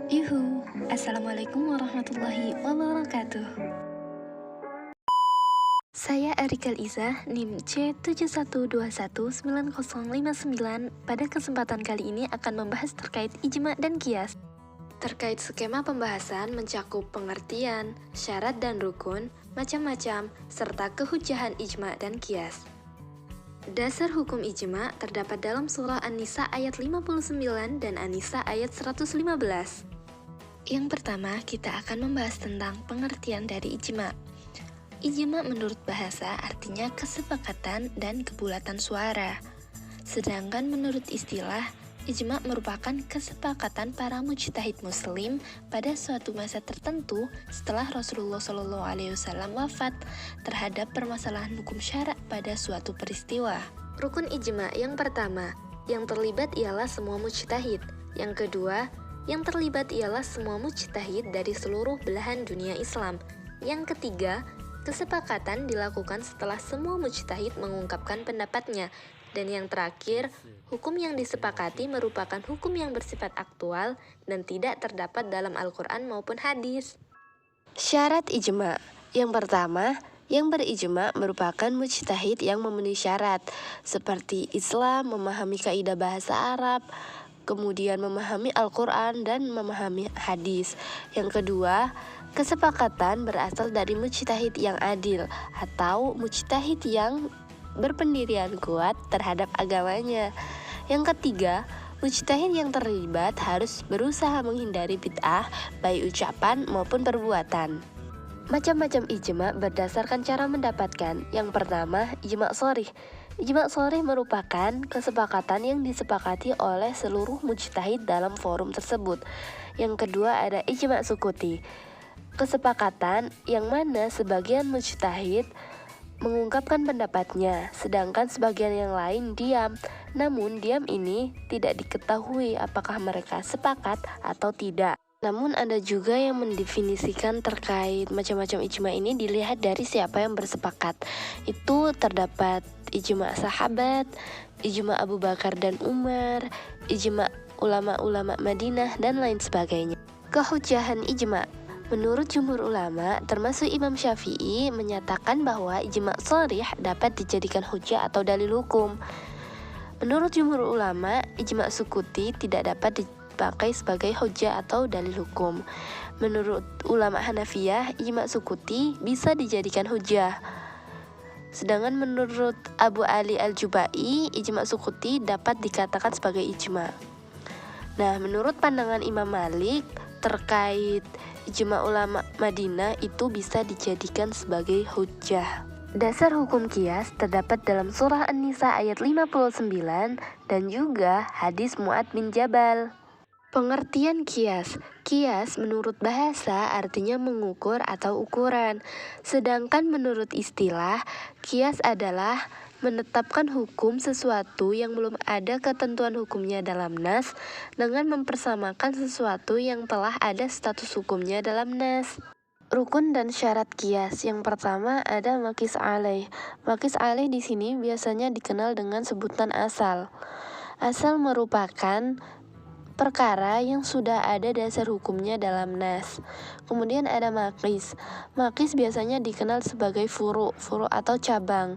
Yuhu, Assalamualaikum warahmatullahi wabarakatuh. Saya Arika Liza, NIM C71219059. Pada kesempatan kali ini akan membahas terkait ijma dan qiyas. Terkait skema pembahasan mencakup pengertian, syarat dan rukun, macam-macam, serta kehujahan ijma dan qiyas. Dasar hukum ijma terdapat dalam surah An-Nisa ayat 59 dan An-Nisa ayat 115. Yang pertama, kita akan membahas tentang pengertian dari ijma. Ijma menurut bahasa artinya kesepakatan dan kebulatan suara. Sedangkan menurut istilah, ijma merupakan kesepakatan para mujtahid muslim pada suatu masa tertentu setelah Rasulullah SAW wafat terhadap permasalahan hukum syara pada suatu peristiwa. Rukun ijma yang pertama, yang terlibat ialah semua mujtahid. Yang kedua, yang terlibat ialah semua mujtahid dari seluruh belahan dunia Islam. Yang ketiga, kesepakatan dilakukan setelah semua mujtahid mengungkapkan pendapatnya. Dan yang terakhir, hukum yang disepakati merupakan hukum yang bersifat aktual dan tidak terdapat dalam Al-Quran maupun hadis. Syarat ijma. Yang pertama, yang berijma merupakan mujtahid yang memenuhi syarat, seperti Islam, memahami kaidah bahasa Arab, kemudian memahami Al-Quran dan memahami hadis. Yang kedua, kesepakatan berasal dari mujtahid yang adil atau mujtahid yang berpendirian kuat terhadap agamanya. Yang ketiga, mujtahid yang terlibat harus berusaha menghindari bid'ah baik ucapan maupun perbuatan. Macam-macam ijma berdasarkan cara mendapatkan. Yang pertama, ijma sharih. Ijma sharih merupakan kesepakatan yang disepakati oleh seluruh mujtahid dalam forum tersebut. Yang kedua ada ijma sukuti. Kesepakatan yang mana sebagian mujtahid mengungkapkan pendapatnya, sedangkan sebagian yang lain diam. Namun diam ini tidak diketahui apakah mereka sepakat atau tidak. Namun ada juga yang mendefinisikan terkait macam-macam ijma ini dilihat dari siapa yang bersepakat. Itu terdapat ijma sahabat, ijma Abu Bakar dan Umar, ijma ulama-ulama Madinah, dan lain sebagainya. Kehujahan ijma. Menurut jumhur ulama, termasuk Imam Syafi'i, menyatakan bahwa ijma sharih dapat dijadikan hujah atau dalil hukum. Menurut jumhur ulama, ijma sukuti tidak dapat dipakai sebagai hujah atau dalil hukum. Menurut ulama Hanafiyah, ijma sukuti bisa dijadikan hujah. Sedangkan menurut Abu Ali Al-Jubai, ijma sukuti dapat dikatakan sebagai ijma. Nah, menurut pandangan Imam Malik terkait ijma ulama Madinah itu bisa dijadikan sebagai hujjah. Dasar hukum qiyas terdapat dalam surah An-Nisa ayat 59 dan juga hadis Mu'ad bin Jabal. Pengertian qiyas. Qiyas menurut bahasa artinya mengukur atau ukuran. Sedangkan menurut istilah, qiyas adalah menetapkan hukum sesuatu yang belum ada ketentuan hukumnya dalam nas dengan mempersamakan sesuatu yang telah ada status hukumnya dalam nas. Rukun dan syarat qiyas. Yang pertama ada maqis alaih. Maqis alaih di sini biasanya dikenal dengan sebutan asal. Asal merupakan perkara yang sudah ada dasar hukumnya dalam nas. Kemudian ada maqis. Maqis biasanya dikenal sebagai furu atau cabang.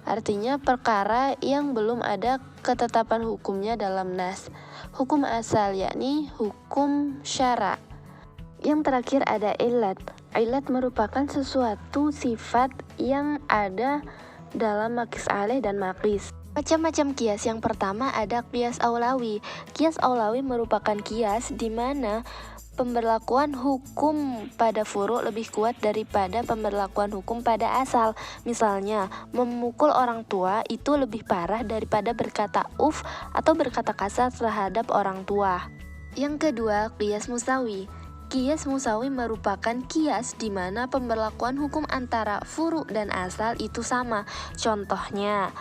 Artinya perkara yang belum ada ketetapan hukumnya dalam nas. Hukum asal yakni hukum syara. Yang terakhir ada ilat. Ilat merupakan sesuatu sifat yang ada dalam maqis alaih dan maqis. Macam-macam qiyas. Yang pertama ada qiyas aulawi. Qiyas aulawi merupakan qiyas di mana pemberlakuan hukum pada furu' lebih kuat daripada pemberlakuan hukum pada asal. Misalnya, memukul orang tua itu lebih parah daripada berkata uf atau berkata kasar terhadap orang tua. Yang kedua, qiyas musawi. Qiyas musawi merupakan qiyas di mana pemberlakuan hukum antara furu' dan asal itu sama. Contohnya,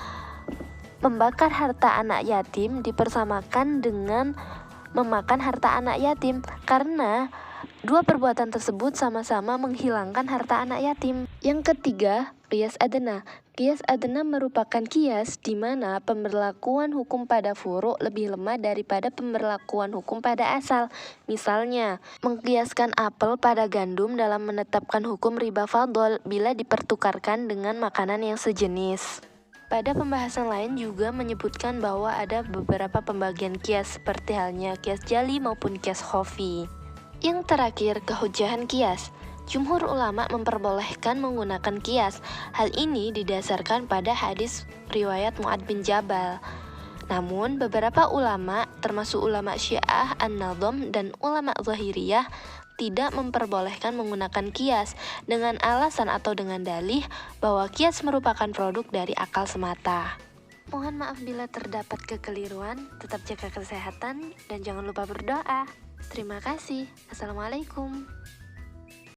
membakar harta anak yatim dipersamakan dengan memakan harta anak yatim karena dua perbuatan tersebut sama-sama menghilangkan harta anak yatim. Yang ketiga, qiyas adna. Qiyas adna merupakan qiyas di mana pemberlakuan hukum pada furu' lebih lemah daripada pemberlakuan hukum pada asal. Misalnya, mengkiaskan apel pada gandum dalam menetapkan hukum riba fadl bila dipertukarkan dengan makanan yang sejenis. Pada pembahasan lain juga menyebutkan bahwa ada beberapa pembagian qiyas seperti halnya qiyas jali maupun qiyas khafi. Yang terakhir, kehujahan qiyas. Jumhur ulama memperbolehkan menggunakan qiyas. Hal ini didasarkan pada hadis riwayat Mu'ad bin Jabal. Namun, beberapa ulama, termasuk ulama Syiah An-Nadham dan ulama Zahiriyah, tidak memperbolehkan menggunakan qiyas dengan alasan atau dengan dalih bahwa qiyas merupakan produk dari akal semata. Mohon maaf bila terdapat kekeliruan, tetap jaga kesehatan dan jangan lupa berdoa. Terima kasih. Assalamualaikum.